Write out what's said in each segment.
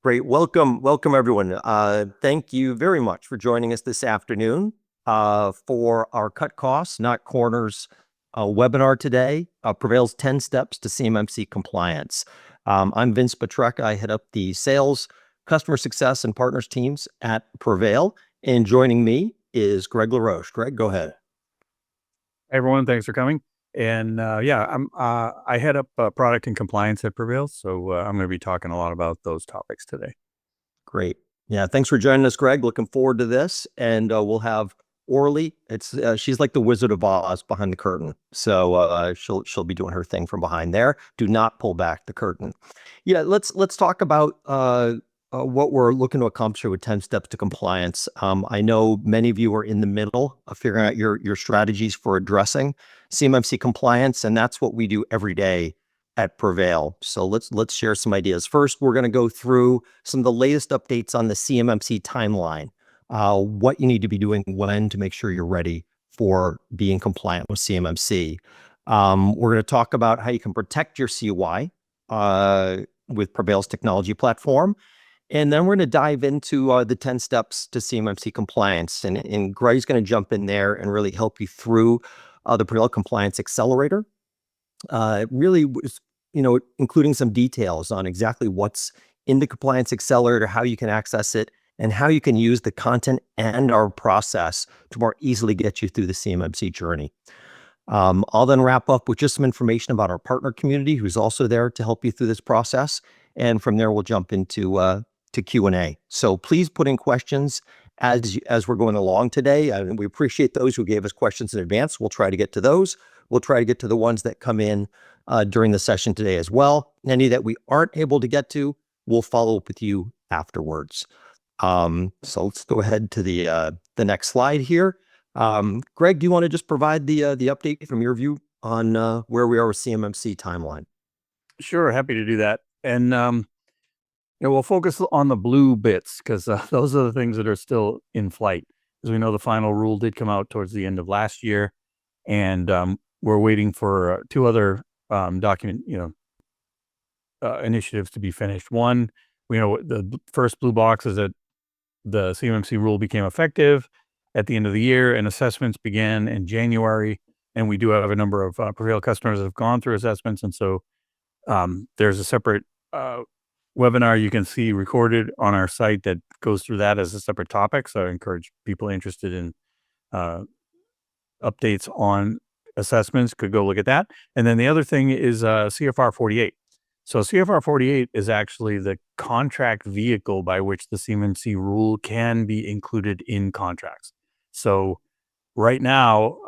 Great. Welcome everyone. Thank you very much for joining us this afternoon for our Cut Costs, Not Corners webinar today, PreVeil's 10 Steps to CMMC Compliance. I'm Vince Petrecca. I head up the sales, customer success, and partners teams at PreVeil. And joining me is Gregg Laroche. Gregg, go ahead. Hey everyone, thanks for coming. And I head up product and compliance at PreVeil, so I'm going to be talking a lot about those topics today. Great. Yeah, thanks for joining us, Gregg. Looking forward to this. And we'll have Orly. She's like the Wizard of Oz behind the curtain. So she'll be doing her thing from behind there. Do not pull back the curtain. Yeah, let's talk about what we're looking to accomplish with 10 steps to compliance. I know many of you are in the middle of figuring out your strategies for addressing CMMC compliance, and that's what we do every day at PreVeil. So let's share some ideas. First, we're going to go through some of the latest updates on the CMMC timeline, what you need to be doing when to make sure you're ready for being compliant with CMMC. We're going to talk about how you can protect your CUI with PreVeil's technology platform. And then we're going to dive into the 10 steps to CMMC compliance. And Gregg's going to jump in there and really help you through the PreVeil Compliance Accelerator. Really, including some details on exactly what's in the Compliance Accelerator, how you can access it, and how you can use the content and our process to more easily get you through the CMMC journey. I'll then wrap up with just some information about our partner community, who's also there to help you through this process. And from there, we'll jump into to Q&A. So please put in questions as we're going along today. We appreciate those who gave us questions in advance. We'll try to get to those. We'll try to get to the ones that come in during the session today as well. Any that we aren't able to get to, we'll follow up with you afterwards. So let's go ahead to the next slide here. Gregg, do you want to just provide the update from your view on where we are with CMMC timeline? Sure, happy to do that. And we'll focus on the blue bits because those are the things that are still in flight. As we know, the final rule did come out towards the end of last year, and we're waiting for two other initiatives to be finished. One, the first blue box is that the CMMC rule became effective at the end of the year, and assessments began in January. And we do have a number of PreVeil customers that have gone through assessments, and so there's a separate webinar you can see recorded on our site that goes through that as a separate topic. So I encourage people interested in updates on assessments could go look at that. And then the other thing is CFR 48. So CFR 48 is actually the contract vehicle by which the CMMC rule can be included in contracts. So right now,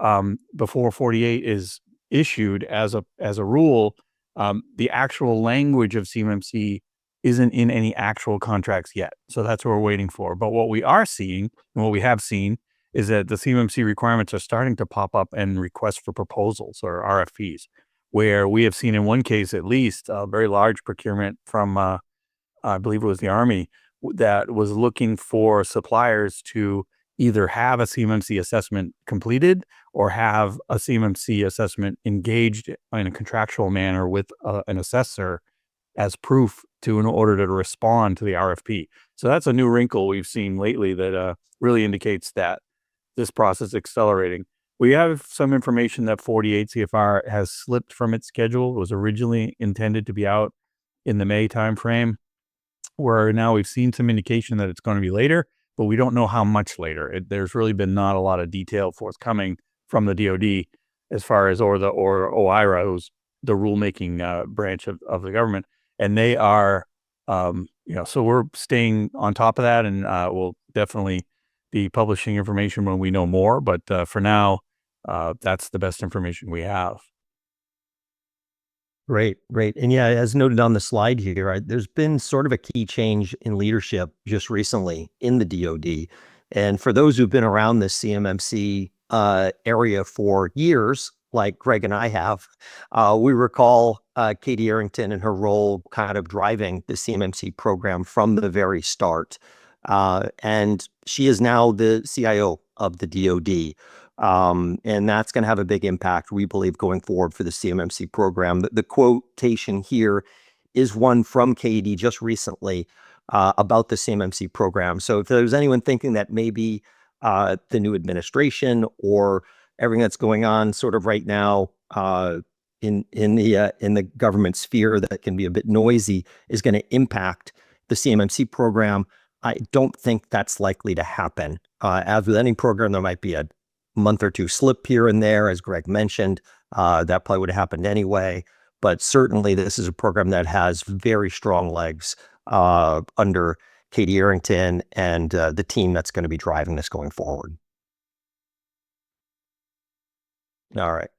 before 48 is issued as a rule, the actual language of CMMC isn't in any actual contracts yet. So that's what we're waiting for. But what we are seeing and what we have seen is that the CMMC requirements are starting to pop up in requests for proposals or RFPs, where we have seen in one case, at least, a very large procurement from, I believe it was the Army, that was looking for suppliers to either have a CMMC assessment completed or have a CMMC assessment engaged in a contractual manner with an assessor as proof in order to respond to the RFP. So that's a new wrinkle we've seen lately that really indicates that this process is accelerating. We have some information that 48 CFR has slipped from its schedule. It was originally intended to be out in the May timeframe, where now we've seen some indication that it's going to be later, but we don't know how much later. There's really been not a lot of detail forthcoming from the DoD as far as or OIRA, who's the rulemaking branch of the government. And they are, so we're staying on top of that, and we'll definitely be publishing information when we know more. But for now, that's the best information we have. Great. And yeah, as noted on the slide here, there's been sort of a key change in leadership just recently in the DoD. And for those who've been around this CMMC area for years, like Gregg and I have, we recall Katie Arrington and her role kind of driving the CMMC program from the very start. And she is now the CIO of the DoD. And that's going to have a big impact, we believe, going forward for the CMMC program. The quotation here is one from Katie just recently, about the CMMC program. So if there's anyone thinking that maybe the new administration or everything that's going on sort of right now in the government sphere that can be a bit noisy is going to impact the CMMC program, I don't think that's likely to happen. As with any program, there might be a month or two slip here and there, as Gregg mentioned. That probably would have happened anyway. But certainly, this is a program that has very strong legs under Katie Arrington and the team that's going to be driving this going forward. All right.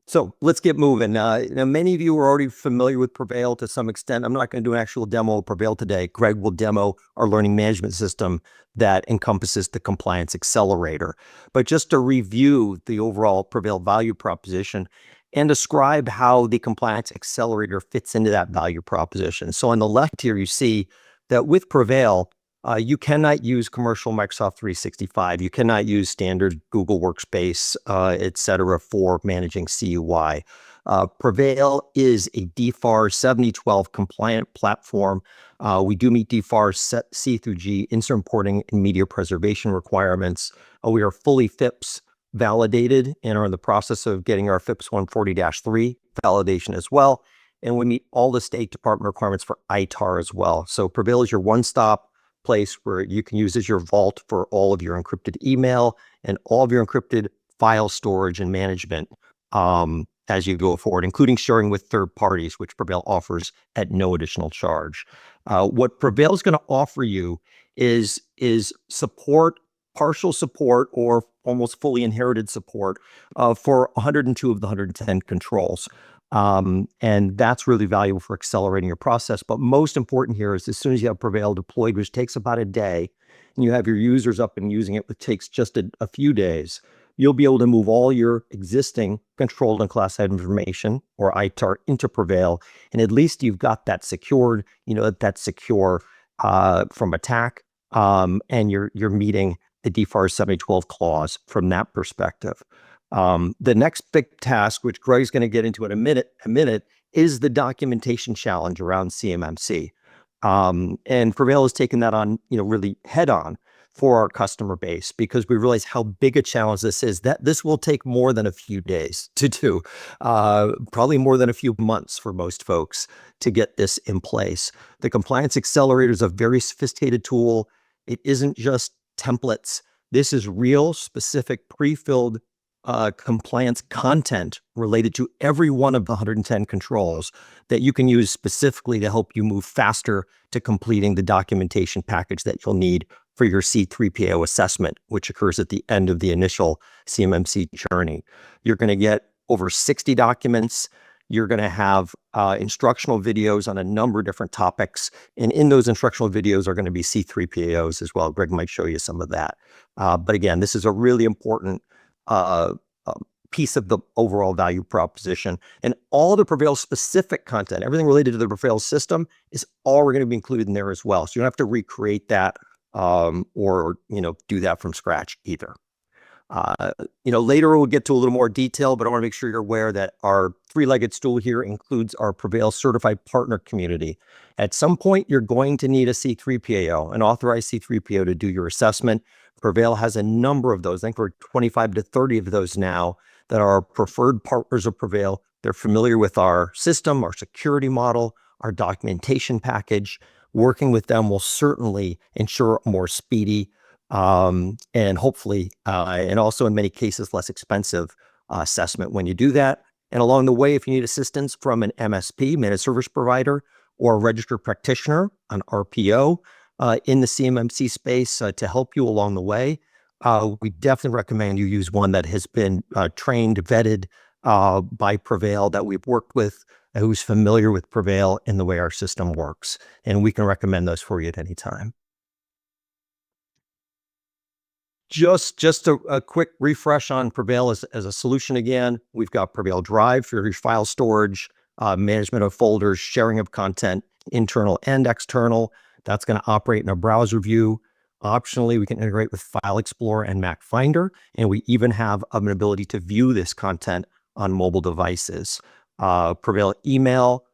So let's get moving. Now, many of you are already familiar with PreVeil to some extent. I'm not going to do an actual demo of PreVeil today. Gregg will demo our learning management system that encompasses the compliance accelerator. But just to review the overall PreVeil value proposition and describe how the compliance accelerator fits into that value proposition. So on the left here, you see that with PreVeil, you cannot use commercial Microsoft 365. You cannot use standard Google Workspace, et cetera, for managing CUI. PreVeil is a DFAR 7012 compliant platform. We do meet DFAR C through G insert reporting and media preservation requirements. We are fully FIPS validated and are in the process of getting our FIPS 140-3 validation as well. And we meet all the State Department requirements for ITAR as well. So PreVeil is your one-stop place where you can use as your vault for all of your encrypted email and all of your encrypted file storage and management as you go forward, including sharing with third parties, which PreVeil offers at no additional charge. What PreVeil is going to offer you is support, partial support, or almost fully inherited support for 102 of the 110 controls. And that's really valuable for accelerating your process. But most important here is as soon as you have PreVeil deployed, which takes about a day, and you have your users up and using it, which takes just a few days, you'll be able to move all your existing controlled and classified information, or ITAR, into PreVeil. And at least you've got that secured, that's secure from attack, and you're meeting the DFAR 7012 clause from that perspective. The next big task, which Gregg's going to get into in a minute, is the documentation challenge around CMMC. And PreVeil has taken that on, really head on for our customer base because we realize how big a challenge this is. That this will take more than a few days to do, probably more than a few months for most folks to get this in place. The Compliance Accelerator is a very sophisticated tool. It isn't just templates. This is real, specific, pre-filled compliance content related to every one of the 110 controls that you can use specifically to help you move faster to completing the documentation package that you'll need for your C3PAO assessment, which occurs at the end of the initial CMMC journey. You're going to get over 60 documents. You're going to have instructional videos on a number of different topics. And in those instructional videos are going to be C3PAOs as well. Gregg might show you some of that. But again, this is a really important piece of the overall value proposition. And all the PreVeil specific content, everything related to the PreVeil system is all going to be included in there as well. So you don't have to recreate that or do that from scratch either. Later we'll get to a little more detail, but I want to make sure you're aware that our three-legged stool here includes our PreVeil certified partner community. At some point, you're going to need a C3PAO, an authorized C3PAO to do your assessment. PreVeil has a number of those. I think we're 25 to 30 of those now that are preferred partners of PreVeil. They're familiar with our system, our security model, our documentation package. Working with them will certainly ensure a more speedy and hopefully, and also in many cases, less expensive assessment when you do that. And along the way, if you need assistance from an MSP, managed service provider, or a registered practitioner, an RPO, in the CMMC space to help you along the way, we definitely recommend you use one that has been trained, vetted by PreVeil, that we've worked with, who's familiar with PreVeil and the way our system works. And we can recommend those for you at any time. Just a quick refresh on PreVeil as a solution again. We've got PreVeil Drive for your file storage, management of folders, sharing of content, internal and external. That's going to operate in a browser view. Optionally, we can integrate with File Explorer and Mac Finder, and we even have an ability to view this content on mobile devices. PreVeil Email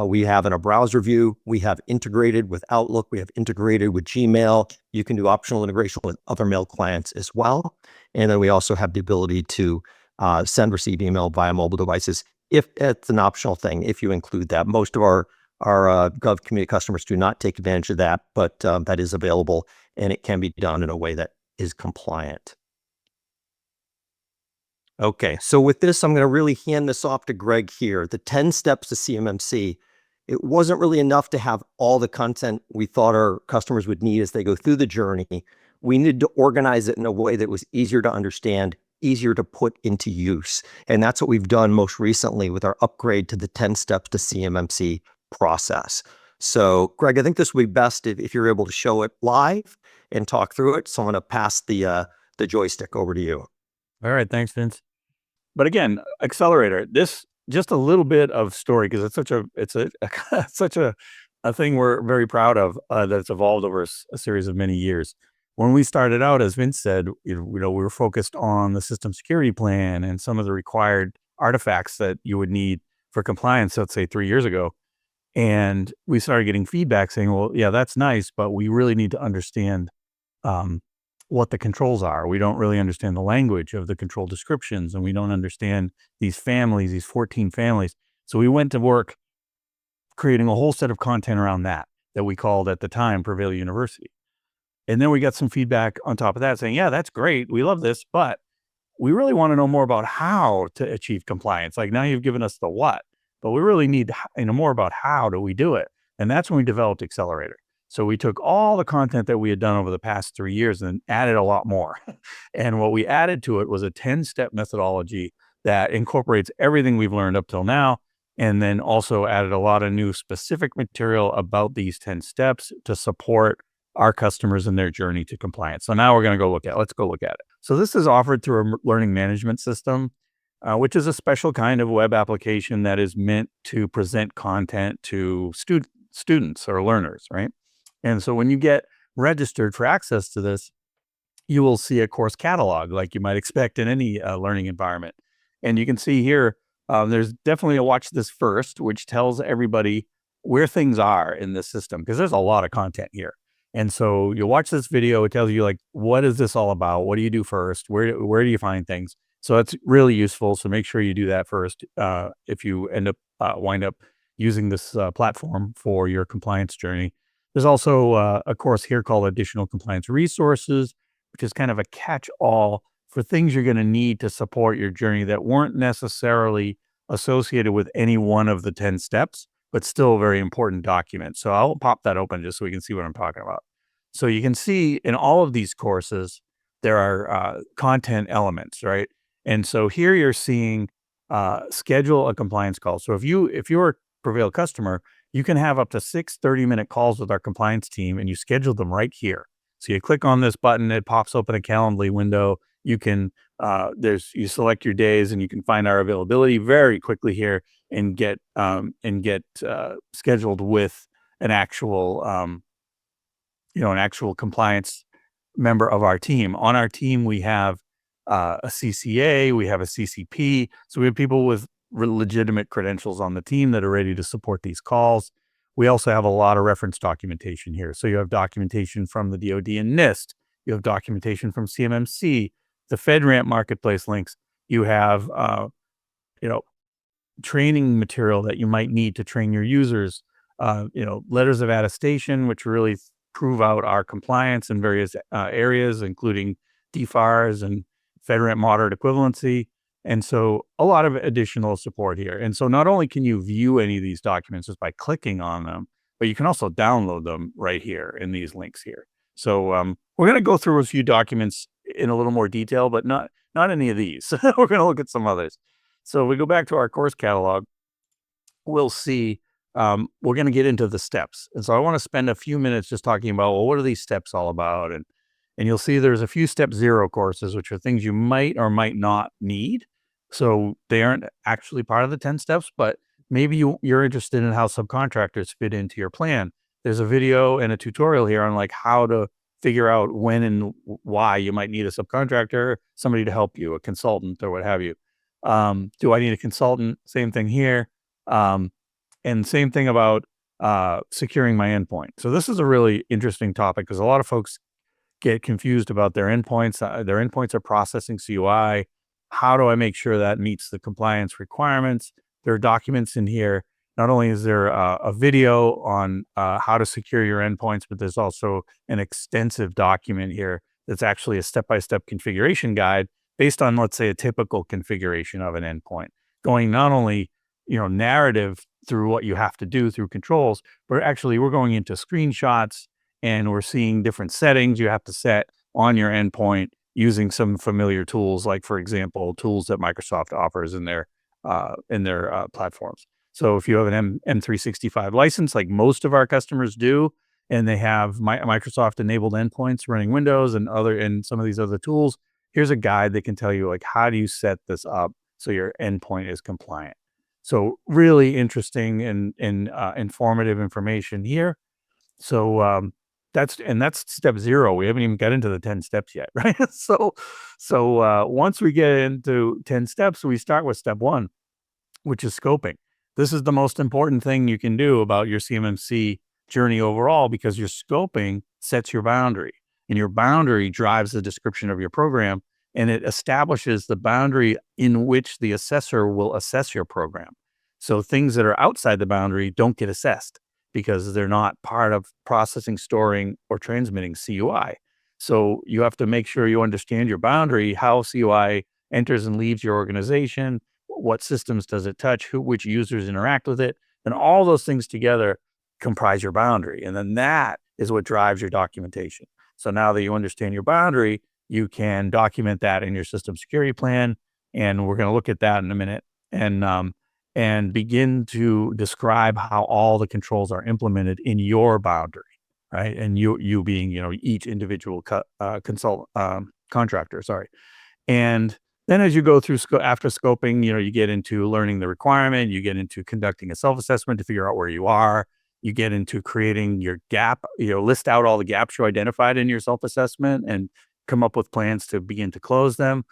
We have in a browser view, we have integrated with Outlook, we have integrated with Gmail. You can do optional integration with other mail clients as well. And then we also have the ability to send, receive email via mobile devices if it's an optional thing, if you include that. Most of our Gov community customers do not take advantage of that, but that is available and it can be done in a way that is compliant. Okay, so with this, I'm going to really hand this off to Gregg here. The 10 steps to CMMC. It wasn't really enough to have all the content we thought our customers would need as they go through the journey. We needed to organize it in a way that was easier to understand, easier to put into use. And that's what we've done most recently with our upgrade to the 10 steps to CMMC process. So Gregg, I think this would be best if you're able to show it live and talk through it. So I'm going to pass the joystick over to you. All right, thanks, Vince. But again, Accelerator, this just a little bit of story because it's such a thing we're very proud of that's evolved over a series of many years. When we started out, as Vince said, we were focused on the system security plan and some of the required artifacts that you would need for compliance, let's say 3 years ago. And we started getting feedback saying, well, yeah, that's nice, but we really need to understand what the controls are. We don't really understand the language of the control descriptions, and we don't understand these families, these 14 families. So we went to work creating a whole set of content around that we called at the time PreVeil University. And then we got some feedback on top of that saying, yeah, that's great. We love this, but we really want to know more about how to achieve compliance. Like now you've given us the what, but we really need more about how do we do it. And that's when we developed Accelerator. So we took all the content that we had done over the past 3 years and added a lot more. And what we added to it was a 10-step methodology that incorporates everything we've learned up till now, and then also added a lot of new specific material about these 10 steps to support our customers in their journey to compliance. So now we're going to let's go look at it. So this is offered through a learning management system, which is a special kind of web application that is meant to present content to students or learners, right? And so when you get registered for access to this, you will see a course catalog like you might expect in any learning environment. And you can see here, there's definitely a watch this first, which tells everybody where things are in this system, because there's a lot of content here. And so you watch this video, it tells you like, what is this all about? What do you do first? Where do you find things? So it's really useful. So make sure you do that first if you wind up using this platform for your compliance journey. There's also a course here called Additional Compliance Resources, which is kind of a catch-all for things you're going to need to support your journey that weren't necessarily associated with any one of the 10 steps, but still very important documents. So I'll pop that open just so we can see what I'm talking about. So you can see in all of these courses, there are content elements, right? And so here you're seeing schedule a compliance call. So if you're a PreVeil customer, you can have up to 6 30-minute calls with our compliance team, and you schedule them right here. So you click on this button, it pops open a Calendly window. You can you select your days, and you can find our availability very quickly here and get scheduled with an actual compliance member of our team. On our team, we have a CCA, we have a CCP, so we have people with legitimate credentials on the team that are ready to support these calls. We also have a lot of reference documentation here. So you have documentation from the DoD and NIST. You have documentation from CMMC, the FedRAMP marketplace links. You have, training material that you might need to train your users. Letters of attestation, which really prove out our compliance in various areas, including DFARS and FedRAMP moderate equivalency. And so a lot of additional support here. And so not only can you view any of these documents just by clicking on them, but you can also download them right here in these links here. So we're going to go through a few documents in a little more detail, but not any of these. We're going to look at some others. So if we go back to our course catalog, we'll see we're going to get into the steps. And so I want to spend a few minutes just talking about, well, what are these steps all about? And you'll see there's a few step 0 courses, which are things you might or might not need. So they aren't actually part of the 10 steps, but maybe you're interested in how subcontractors fit into your plan. There's a video and a tutorial here on like how to figure out when and why you might need a subcontractor, somebody to help you, a consultant or what have you. Do I need a consultant? Same thing here. And same thing about securing my endpoint. So this is a really interesting topic because a lot of folks get confused about their endpoints. Their endpoints are processing CUI. How do I make sure that meets the compliance requirements? There are documents in here. Not only is there a video on how to secure your endpoints, but there's also an extensive document here that's actually a step-by-step configuration guide based on, let's say, a typical configuration of an endpoint, going not only, narrative through what you have to do through controls, but actually we're going into screenshots and we're seeing different settings you have to set on your endpoint using some familiar tools, like, for example, tools that Microsoft offers in their platforms. So if you have an M365 license, like most of our customers do, and they have Microsoft enabled endpoints running Windows and some of these other tools, here's a guide that can tell you, like, how do you set this up so your endpoint is compliant. So really interesting and informative information here. So that's step 0. We haven't even got into the 10 steps yet, right? So once we get into 10 steps, we start with step 1, which is scoping. This is the most important thing you can do about your CMMC journey overall, because your scoping sets your boundary, and your boundary drives the description of your program, and it establishes the boundary in which the assessor will assess your program. So things that are outside the boundary don't get assessed because they're not part of processing, storing, or transmitting CUI. So you have to make sure you understand your boundary, how CUI enters and leaves your organization, what systems does it touch, which users interact with it, and all those things together comprise your boundary. And then that is what drives your documentation. So now that you understand your boundary, you can document that in your system security plan. And we're going to look at that in a minute and begin to describe how all the controls are implemented in your boundary, right? And you being, each individual contractor, sorry. And then as you go through after scoping, you get into learning the requirement, you get into conducting a self-assessment to figure out where you are, you get into creating your gap, list out all the gaps you identified in your self-assessment and come up with plans to begin to close them.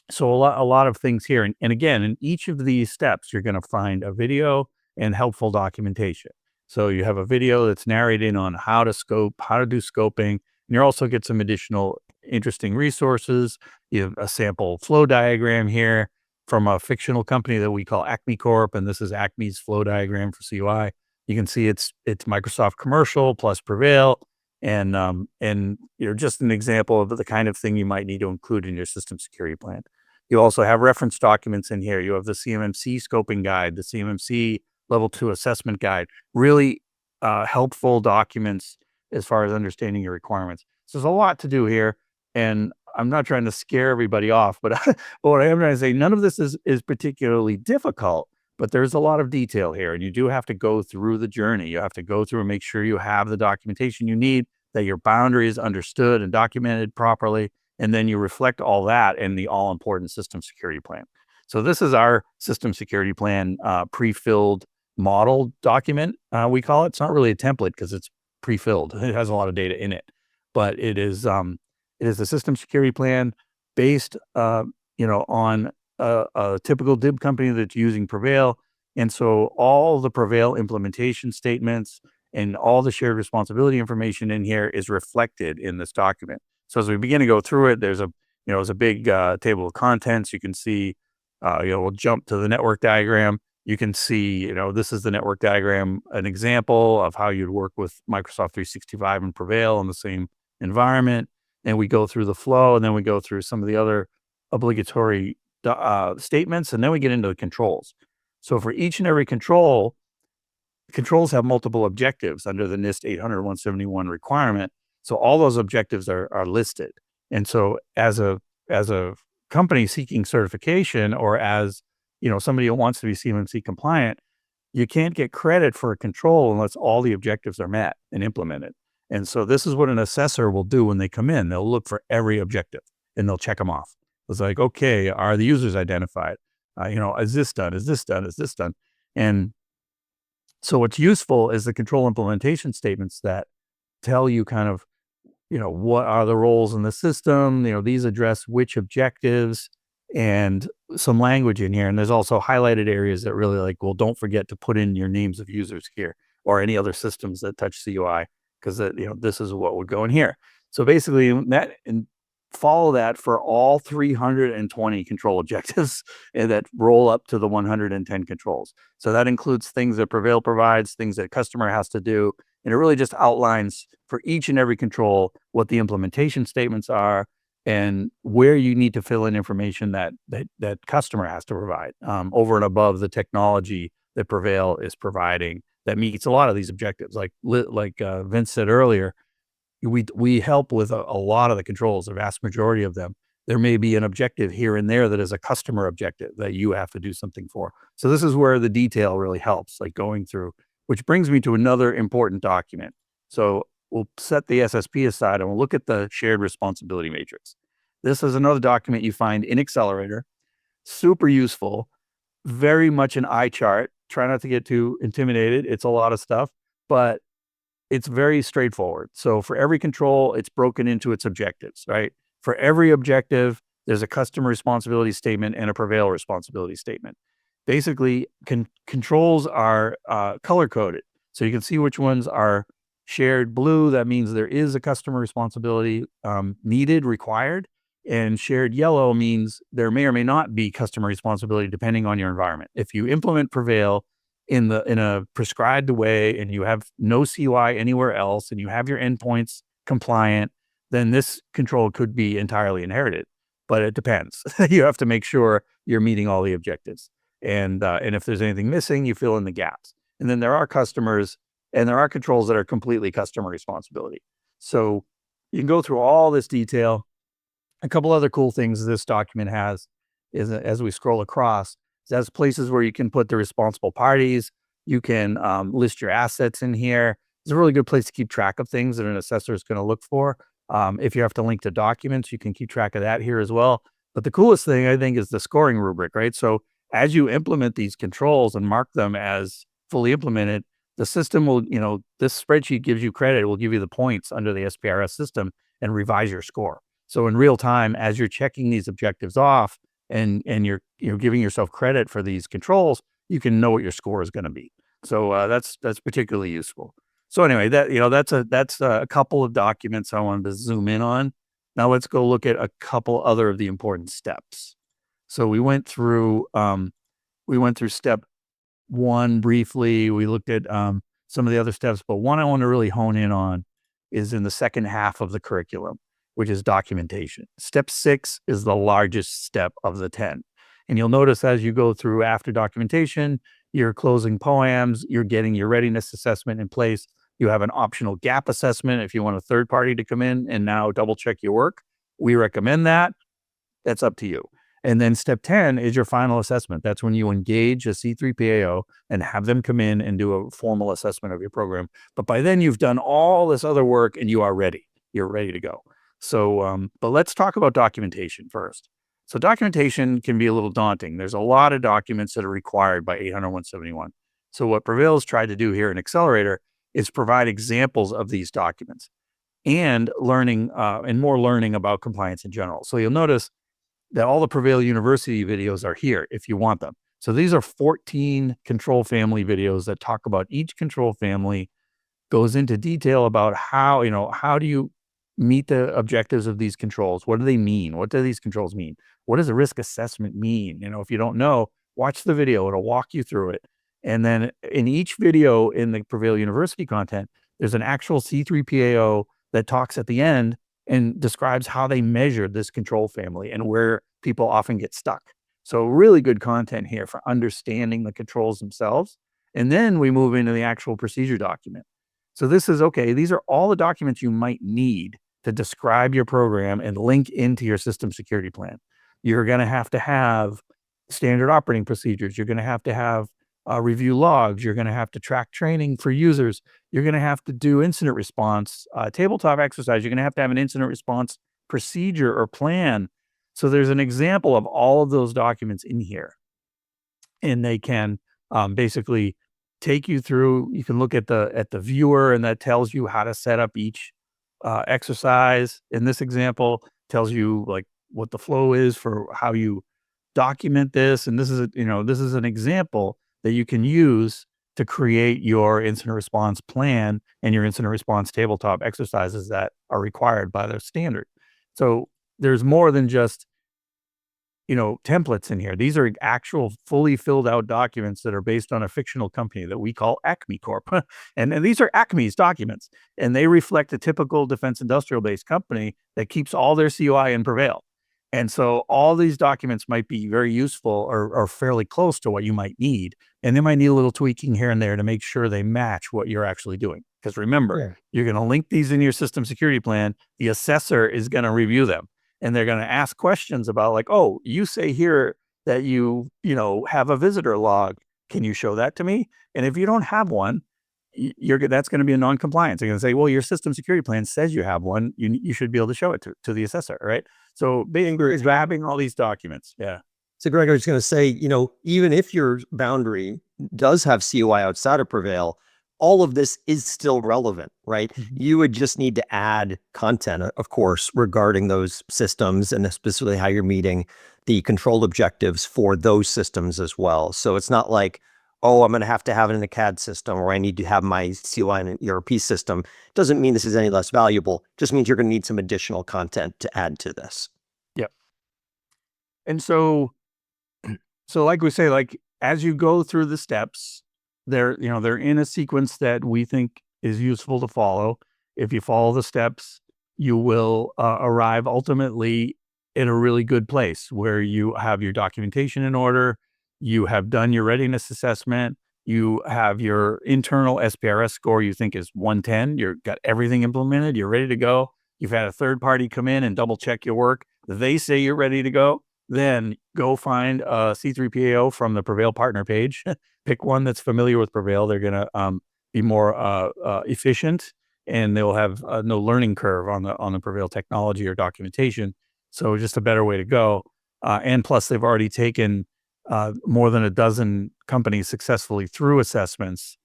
So a lot of things here. And again, in each of these steps, you're going to find a video and helpful documentation. So you have a video that's narrating on how to scope, how to do scoping, and you also get some additional interesting resources. You have a sample flow diagram here from a fictional company that we call Acme Corp, and this is Acme's flow diagram for CUI. You can see it's Microsoft Commercial plus PreVeil, and just an example of the kind of thing you might need to include in your system security plan. You also have reference documents in here. You have the CMMC scoping guide, the CMMC level 2 assessment guide, really helpful documents as far as understanding your requirements. So there's a lot to do here, and I'm not trying to scare everybody off, but what I am trying to say, none of this is particularly difficult, but there's a lot of detail here, and you do have to go through the journey. You have to go through and make sure you have the documentation you need, that your boundary is understood and documented properly, and then you reflect all that in the all-important system security plan. So this is our system security plan pre-filled model document, we call it. It's not really a template because it's pre-filled. It has a lot of data in it, but it is a system security plan based on a typical DIB company that's using PreVeil. And so all the PreVeil implementation statements and all the shared responsibility information in here is reflected in this document. So as we begin to go through it, there's a big table of contents. You can see, we'll jump to the network diagram. You can see, this is the network diagram, an example of how you'd work with Microsoft 365 and PreVeil in the same environment. And we go through the flow, and then we go through some of the other obligatory statements, and then we get into the controls. So for each and every controls have multiple objectives under the NIST 800-171 requirement. So all those objectives are listed. And so as a company seeking certification, or as somebody who wants to be CMMC compliant, you can't get credit for a control unless all the objectives are met and implemented. And so this is what an assessor will do when they come in. They'll look for every objective and they'll check them off. It's like, okay, are the users identified? Is this done? Is this done? Is this done? And so what's useful is the control implementation statements that tell you kind of, what are the roles in the system? These address which objectives, and some language in here. And there's also highlighted areas that really like, well, don't forget to put in your names of users here or any other systems that touch CUI, because this is what would go in here. So basically that and follow that for all 320 control objectives and that roll up to the 110 controls. So that includes things that PreVeil provides, things that customer has to do. And it really just outlines for each and every control what the implementation statements are and where you need to fill in information that customer has to provide over and above the technology that PreVeil is providing that meets a lot of these objectives. Like Vince said earlier, we help with a lot of the controls, the vast majority of them. There may be an objective here and there that is a customer objective that you have to do something for. So this is where the detail really helps, like going through, which brings me to another important document. So we'll set the SSP aside and we'll look at the shared responsibility matrix. This is another document you find in Accelerator, super useful, very much an eye chart. Try not to get too intimidated. It's a lot of stuff, but it's very straightforward. So for every control, it's broken into its objectives, right? For every objective, there's a customer responsibility statement and a PreVeil responsibility statement. Basically, controls are color-coded. So you can see which ones are shared blue. That means there is a customer responsibility needed, required. And shared yellow means there may or may not be customer responsibility depending on your environment. If you implement PreVeil in a prescribed way and you have no CUI anywhere else and you have your endpoints compliant, then this control could be entirely inherited. But it depends. You have to make sure you're meeting all the objectives. And if there's anything missing, you fill in the gaps. And then there are customers and there are controls that are completely customer responsibility. So you can go through all this detail. A couple other cool things this document has is, as we scroll across, it has places where you can put the responsible parties. You can list your assets in here. It's a really good place to keep track of things that an assessor is going to look for. If you have to link to documents, you can keep track of that here as well. But the coolest thing, I think, is the scoring rubric, right? So as you implement these controls and mark them as fully implemented, the system will, this spreadsheet gives you credit. It will give you the points under the SPRS system and revise your score. So in real time, as you're checking these objectives off and you're giving yourself credit for these controls, you can know what your score is going to be. So that's particularly useful. So anyway, that's a couple of documents I wanted to zoom in on. Now let's go look at a couple other of the important steps. So we went through step one briefly. We looked at some of the other steps, but one I want to really hone in on is in the second half of the curriculum, which is documentation. Step 6 is the largest step of the 10. And you'll notice as you go through after documentation, you're closing POAMs, you're getting your readiness assessment in place. You have an optional gap assessment if you want a third party to come in and now double check your work. We recommend that. That's up to you. And then step 10 is your final assessment. That's when you engage a C3PAO and have them come in and do a formal assessment of your program. But by then you've done all this other work and you are ready. You're ready to go. So, but let's talk about documentation first. So documentation can be a little daunting. There's a lot of documents that are required by 800-171. So what PreVeil has tried to do here in Accelerator is provide examples of these documents and learning and more learning about compliance in general. So you'll notice that all the PreVeil University videos are here if you want them. So these are 14 control family videos that talk about each control family, goes into detail about how do you meet the objectives of these controls? What do they mean? What do these controls mean? What does a risk assessment mean? If you don't know, watch the video. It'll walk you through it. And then in each video in the PreVeil University content, there's an actual C3PAO that talks at the end and describes how they measured this control family and where people often get stuck. So really good content here for understanding the controls themselves. And then we move into the actual procedure document. So this is okay. These are all the documents you might need to describe your program and link into your system security plan. You're going to have standard operating procedures. You're going to have review logs. You're going to have to track training for users. You're going to have to do incident response, tabletop exercise. You're going to have an incident response procedure or plan. So there's an example of all of those documents in here. And they can basically take you through. You can look at the viewer, and that tells you how to set up each exercise. In this example, tells you like what the flow is for how you document this. And this is, this is an example that you can use to create your incident response plan and your incident response tabletop exercises that are required by the standard. So there's more than just, templates in here. These are actual fully filled out documents that are based on a fictional company that we call Acme Corp. and these are Acme's documents, and they reflect a typical defense industrial based company that keeps all their COI in PreVeil. And so all these documents might be very useful or fairly close to what you might need. And they might need a little tweaking here and there to make sure they match what you're actually doing. Because remember, you're going to link these in your system security plan. The assessor is going to review them. And they're going to ask questions about like, oh, you say here that you have a visitor log. Can you show that to me? And if you don't have one, that's going to be a non-compliance. They're going to say, well, your system security plan says you have one. You should be able to show it to the assessor, right? So being grabbing all these documents. Yeah. So Greg, I was going to say, even if your boundary does have COI outside of PreVeil, all of this is still relevant, right? You would just need to add content, of course, regarding those systems and specifically how you're meeting the control objectives for those systems as well. So it's not like, oh, I'm going to have it in a CAD system, or I need to have my COI in an ERP system. Doesn't mean this is any less valuable. Just means you're going to need some additional content to add to this. Yep. And so like we say, like as you go through the steps, they're in a sequence that we think is useful to follow. If you follow the steps, you will arrive ultimately in a really good place where you have your documentation in order, you have done your readiness assessment, you have your internal SPRS score you think is 110, you've got everything implemented, you're ready to go. You've had a third party come in and double check your work. They say you're ready to go. Then go find a C3PAO from the PreVeil partner page. Pick one that's familiar with PreVeil. They're going to be more efficient, and they'll have no learning curve on the PreVeil technology or documentation. So just a better way to go. And plus, they've already taken more than a dozen companies successfully through assessments.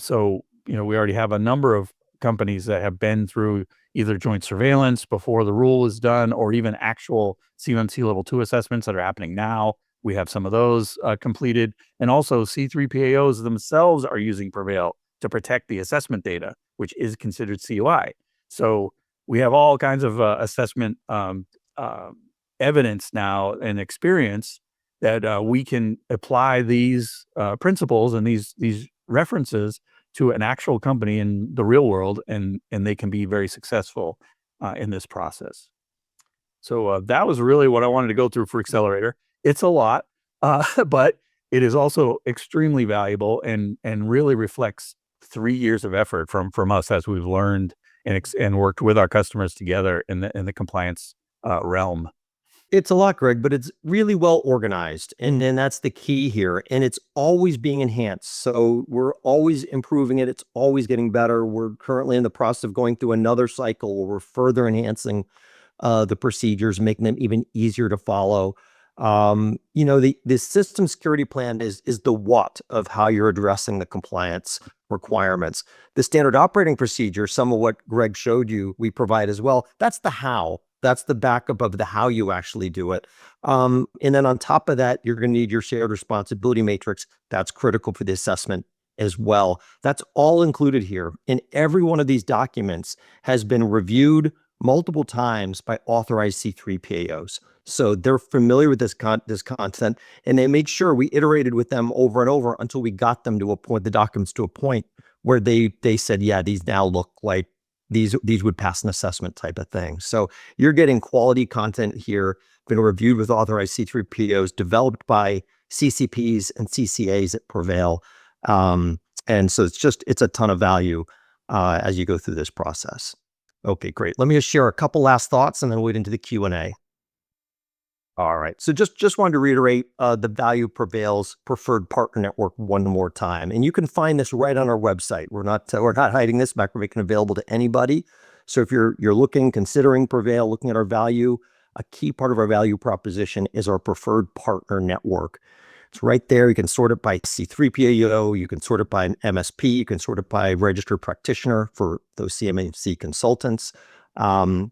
So we already have a number of companies that have been through either joint surveillance before the rule is done, or even actual CMMC level 2 assessments that are happening now. We have some of those completed. And also C3PAOs themselves are using PreVeil to protect the assessment data, which is considered COI. So we have all kinds of assessment evidence now and experience that we can apply these principles and these references to an actual company in the real world, and they can be very successful in this process. So that was really what I wanted to go through for Accelerator. It's a lot, but it is also extremely valuable and really reflects 3 years of effort from us as we've learned and worked with our customers together in the compliance realm. It's a lot, Greg, but it's really well organized. And that's the key here. And it's always being enhanced. So we're always improving it. It's always getting better. We're currently in the process of going through another cycle where we're further enhancing the procedures, making them even easier to follow. The system security plan is the what of how you're addressing the compliance requirements. The standard operating procedure, some of what Greg showed you, we provide as well. That's the how. That's the backup of the how you actually do it. And then on top of that, you're going to need your shared responsibility matrix. That's critical for the assessment as well. That's all included here. And every one of these documents has been reviewed multiple times by authorized C3PAOs. So they're familiar with this content, and they made sure we iterated with them over and over until we got them to a point, the documents to a point where they said, yeah, these now look like these would pass an assessment type of thing. So you're getting quality content here, been reviewed with authorized C3PAOs, developed by CCPs and CCAs at PreVeil. And so it's a ton of value as you go through this process. Okay, great. Let me just share a couple last thoughts and then we'll get into the Q&A. All right. So just wanted to reiterate the value of PreVeil's preferred partner network one more time. And you can find this right on our website. We're not hiding this back. We're making it available to anybody. So if you're considering PreVeil, looking at our value, a key part of our value proposition is our preferred partner network. It's right there. You can sort it by C3PAO. You can sort it by an MSP. You can sort it by registered practitioner for those CMMC consultants.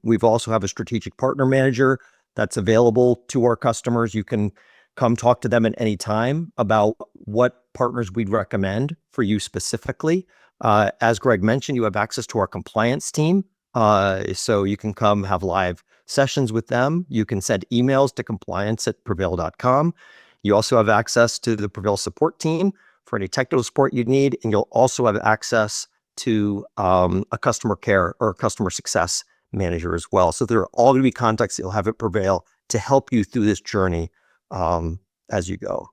We've also have a strategic partner manager that's available to our customers. You can come talk to them at any time about what partners we'd recommend for you specifically. As Gregg mentioned, you have access to our compliance team. So you can come have live sessions with them. You can send emails to compliance@preveil.com. You also have access to the PreVeil support team for any technical support you need. And you'll also have access to a customer care or customer success manager as well. So there are all going to be contacts that you'll have at PreVeil to help you through this journey as you go.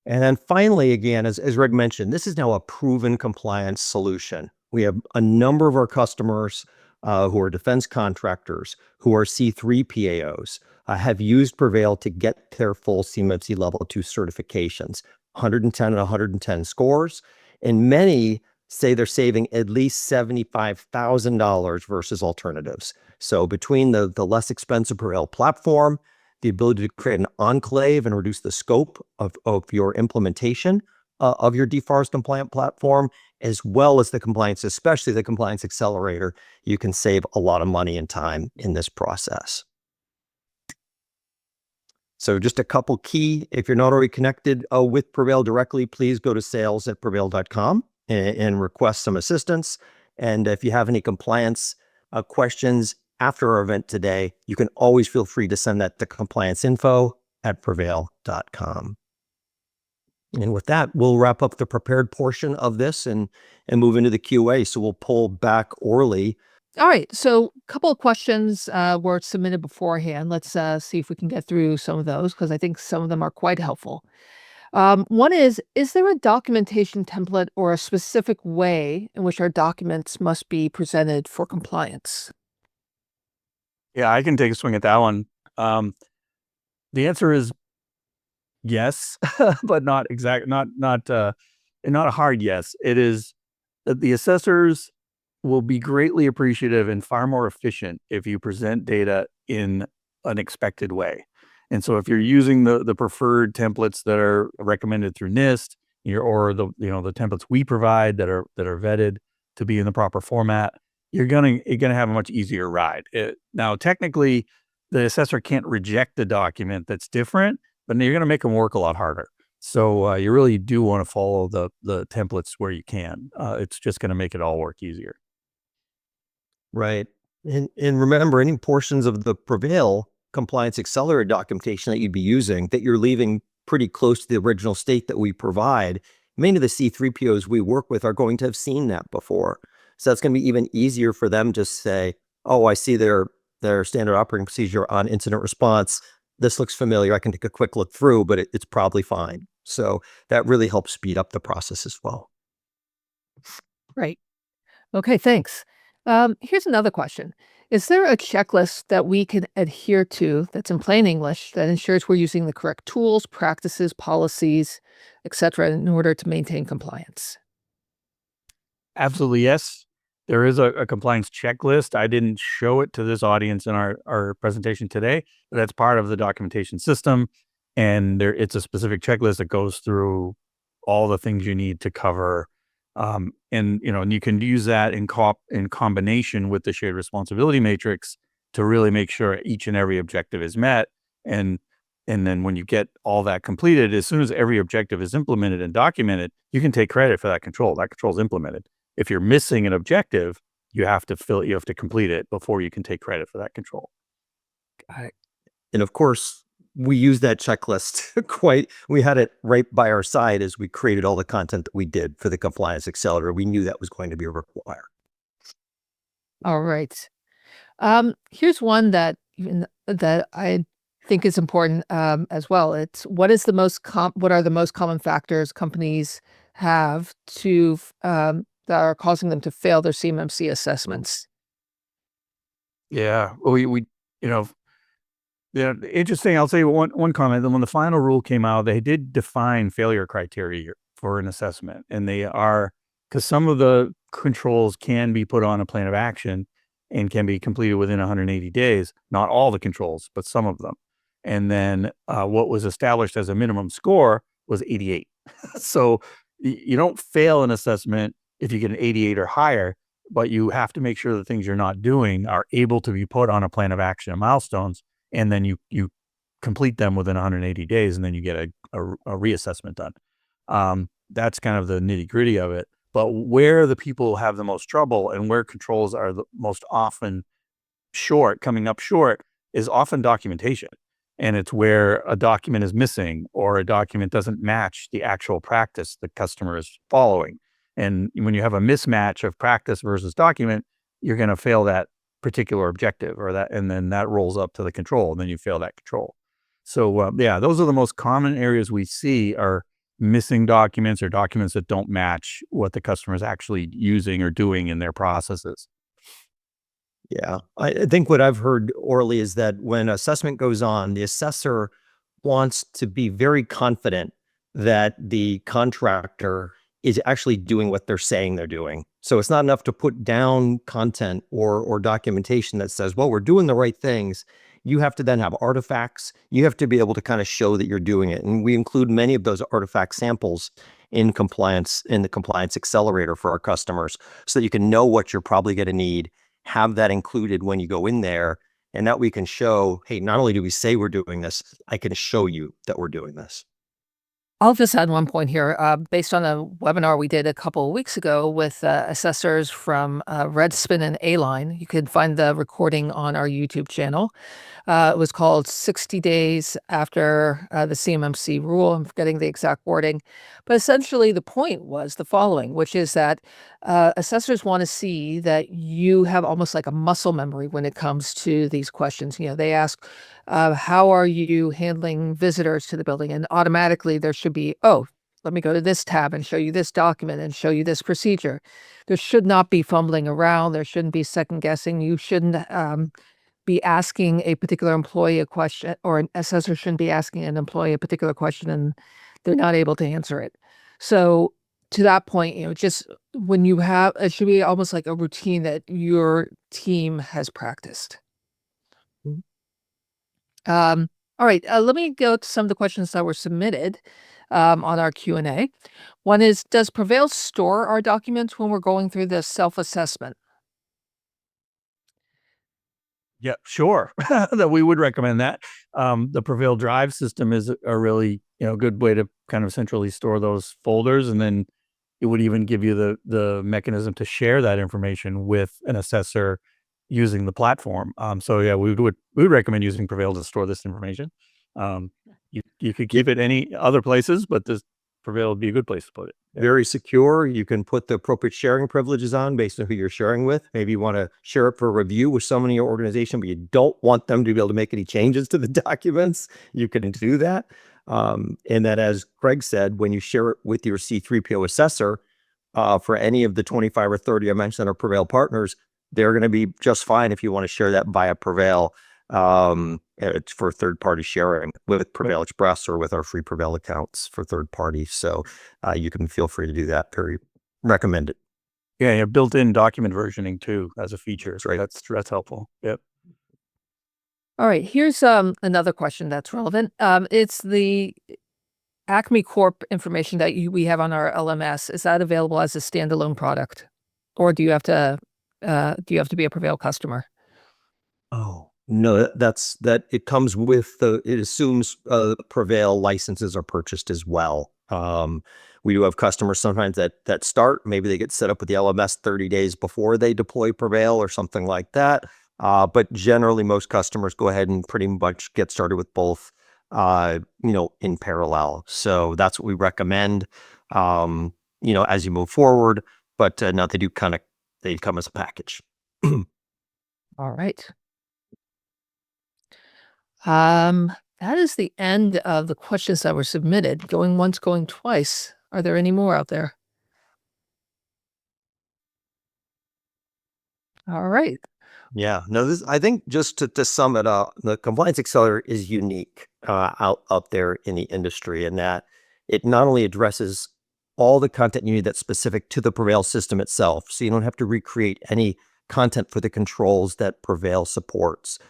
And then finally, again, as Gregg mentioned, this is now a proven compliance solution. We have a number of our customers who are defense contractors, who are C3 PAOs, have used PreVeil to get their full CMMC level 2 certifications, 110 and 110 scores. And many say they're saving at least $75,000 versus alternatives. So between the less expensive PreVeil platform, the ability to create an enclave and reduce the scope of your implementation of your DFARS compliant platform, as well as the compliance, especially the compliance accelerator, you can save a lot of money and time in this process. So just a couple key, if you're not already connected with PreVeil directly, please go to sales@preveil.com and request some assistance. And if you have any compliance questions after our event today, you can always feel free to send that to complianceinfo@preveil.com. And with that, we'll wrap up the prepared portion of this and move into the QA. So we'll pull back Orly. All right. So a couple of questions were submitted beforehand. Let's see if we can get through some of those, because I think some of them are quite helpful. One is there a documentation template or a specific way in which our documents must be presented for compliance? Yeah, I can take a swing at that one. The answer is yes, but not exact, not a hard yes. It is that the assessors will be greatly appreciative and far more efficient if you present data in an expected way. And so if you're using the preferred templates that are recommended through NIST, or the templates we provide that are vetted to be in the proper format, you're gonna have a much easier ride. Now, technically, the assessor can't reject a document that's different, but you're gonna make them work a lot harder. So you really do want to follow the templates where you can. It's just going to make it all work easier. Right. And remember, any portions of the PreVeil compliance accelerator documentation that you'd be using that you're leaving pretty close to the original state that we provide, many of the C3POs we work with are going to have seen that before. So that's going to be even easier for them to say, oh, I see their standard operating procedure on incident response. This looks familiar. I can take a quick look through, but it's probably fine. So that really helps speed up the process as well. Right. Okay, thanks. Here's another question. Is there a checklist that we can adhere to that's in plain English that ensures we're using the correct tools, practices, policies, etc., in order to maintain compliance? Absolutely, yes. There is a compliance checklist. I didn't show it to this audience in our presentation today, but that's part of the documentation system. And it's a specific checklist that goes through all the things you need to cover. And you can use that in combination with the shared responsibility matrix to really make sure each and every objective is met. And then when you get all that completed, as soon as every objective is implemented and documented, you can take credit for that control. That control is implemented. If you're missing an objective, you have to complete it before you can take credit for that control. And of course, we use that checklist we had it right by our side as we created all the content that we did for the compliance accelerator. We knew that was going to be required. All right. Here's one that I think is important as well. It's what are the most common factors companies have to that are causing them to fail their CMMC assessments? Yeah, interesting. I'll say one comment. When the final rule came out, they did define failure criteria for an assessment, and they are, because some of the controls can be put on a plan of action and can be completed within 180 days. Not all the controls, but some of them. And then what was established as a minimum score was 88. So you don't fail an assessment if you get an 88 or higher, but you have to make sure the things you're not doing are able to be put on a plan of action and milestones, and then you complete them within 180 days, and then you get a reassessment done. That's kind of the nitty gritty of it. But where the people have the most trouble and where controls are the most often coming up short, is often documentation. And it's where a document is missing or a document doesn't match the actual practice the customer is following. And when you have a mismatch of practice versus document, you're going to fail that particular objective, and then that rolls up to the control, and then you fail that control. So yeah, those are the most common areas we see are missing documents or documents that don't match what the customer is actually using or doing in their processes. Yeah, I think what I've heard orally is that when assessment goes on, the assessor wants to be very confident that the contractor is actually doing what they're saying they're doing. So it's not enough to put down content or documentation that says, well, we're doing the right things. You have to then have artifacts. You have to be able to kind of show that you're doing it. And we include many of those artifact samples in the compliance accelerator for our customers, so that you can know what you're probably going to need, have that included when you go in there, and that we can show, hey, not only do we say we're doing this, I can show you that we're doing this. I'll just add one point here. Based on a webinar we did a couple of weeks ago with assessors from Redspin and A-Line, you can find the recording on our YouTube channel. It was called 60 Days After the CMMC Rule. I'm forgetting the exact wording. But essentially, the point was the following, which is that assessors want to see that you have almost like a muscle memory when it comes to these questions. They ask, how are you handling visitors to the building? And automatically there should be, oh, let me go to this tab and show you this document and show you this procedure. There should not be fumbling around. There shouldn't be second guessing. You shouldn't be asking a particular employee a question, or an assessor shouldn't be asking an employee a particular question and they're not able to answer it. So to that point, just when you have, it should be almost like a routine that your team has practiced. All right, let me go to some of the questions that were submitted on our Q&A. One is, does PreVeil store our documents when we're going through the self-assessment? Yeah, sure. That we would recommend that. The PreVeil Drive system is a really good way to kind of centrally store those folders, and then it would even give you the mechanism to share that information with an assessor using the platform. So yeah, we would recommend using PreVeil to store this information. You could keep it any other places, but this PreVeil would be a good place to put it. Very secure. You can put the appropriate sharing privileges on based on who you're sharing with. Maybe you want to share it for review with someone in your organization, but you don't want them to be able to make any changes to the documents. You can do that. And then, as Gregg said, when you share it with your C3PO assessor, for any of the 25 or 30 I mentioned that are PreVeil partners, they're going to be just fine if you want to share that via PreVeil. It's for third-party sharing with PreVeil Express or with our free PreVeil accounts for third parties. So you can feel free to do that. Very recommended. Yeah, built-in document versioning too as a feature. That's right. That's helpful. Yep. All right, here's another question that's relevant. It's the Acme Corp information that we have on our LMS. Is that available as a standalone product, or do you have to be a PreVeil customer? Oh, no, that it comes with it assumes PreVeil licenses are purchased as well. We do have customers sometimes that start, maybe they get set up with the LMS 30 days before they deploy PreVeil or something like that. But generally most customers go ahead and pretty much get started with both, in parallel. So that's what we recommend, as you move forward, but no, they come as a package. All right. That is the end of the questions that were submitted. Going once, going twice. Are there any more out there? All right. Yeah, no, I think just to sum it up, the Compliance Accelerator is unique out there in the industry, in that it not only addresses all the content you need that's specific to the PreVeil system itself, so you don't have to recreate any content for the controls that PreVeil supports,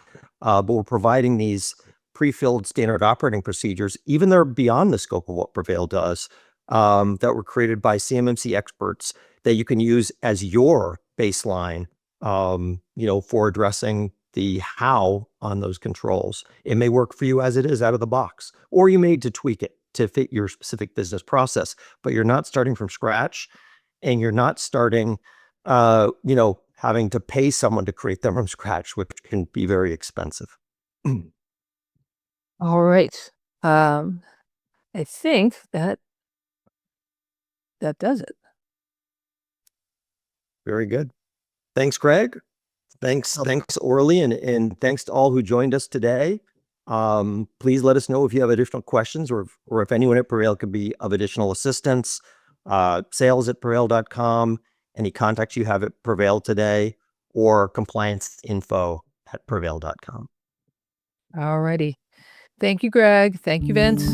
but we're providing these pre-filled standard operating procedures, even they're beyond the scope of what PreVeil does, that were created by CMMC experts that you can use as your baseline, for addressing the how on those controls. It may work for you as it is out of the box, or you may need to tweak it to fit your specific business process, but you're not starting from scratch, and you're not starting, having to pay someone to create them from scratch, which can be very expensive. All right. I think that does it. Very good. Thanks, Gregg. Thanks, Orly, and thanks to all who joined us today. Please let us know if you have additional questions, or if anyone at PreVeil could be of additional assistance. Sales@preveil.com, any contacts you have at PreVeil today, or complianceinfo@preveil.com. All righty. Thank you, Gregg. Thank you, Vince.